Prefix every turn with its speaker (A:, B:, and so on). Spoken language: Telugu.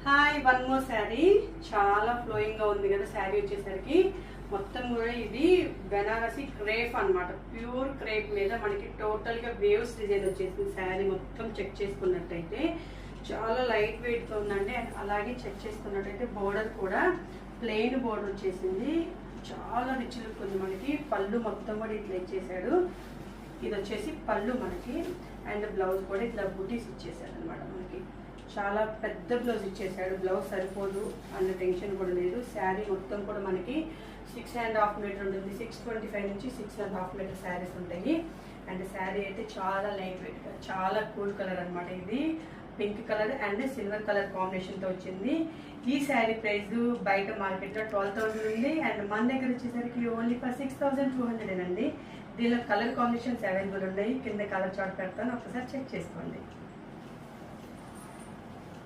A: Hi, one more sari. చాలా ఫ్లోయింగ్ గా ఉంది కదా శారీ. వచ్చేసరికి మొత్తం కూడా ఇది బెనారసి క్రేప్ అన్నమాట. ప్యూర్ క్రేప్ మీద మనకి టోటల్ గా వేవ్స్ డిజైన్ వచ్చేసింది. శారీ మొత్తం చెక్ చేసుకున్నట్టయితే చాలా లైట్ వెయిట్ గా ఉందండి. అండ్ అలాగే చెక్ చేసుకున్నట్టయితే బోర్డర్ కూడా ప్లెయిన్ బోర్డర్ వచ్చేసింది. చాలా రిచ్ లుక్ ఉంది. మనకి పళ్ళు మొత్తం కూడా ఇట్లా ఇచ్చేసాడు. ఇది వచ్చేసి పళ్ళు మనకి. అండ్ బ్లౌజ్ కూడా ఇట్లా బుటీస్ ఇచ్చేసాడు అనమాట. మనకి చాలా పెద్ద బ్లౌజ్ ఇచ్చేసాడు. బ్లౌజ్ సరిపోదు అన్న టెన్షన్ కూడా లేదు. శారీ మొత్తం కూడా మనకి 6.5 మీటర్ ఉంటుంది. 625 నుంచి 6.5 మీటర్ శారీస్ ఉంటాయి. అండ్ శారీ అయితే చాలా లైట్ వెయిట్ గా, చాలా కూల్ కలర్ అనమాట. ఇది pink colour and silver colour combination తో వచ్చింది. ఈ శారీ ప్రైస్ బయట మార్కెట్ లో 12,000 ఉంది. అండ్ మన దగ్గర వచ్చేసరికి ఓన్లీ ఫర్ 6,200 అండి. దీనిలో కలర్ కాంబినేషన్స్ అవైలబుల్ ఉన్నాయి. కింద కలర్ చార్ట్ పెడతాను, ఒకసారి చెక్ చేసుకోండి.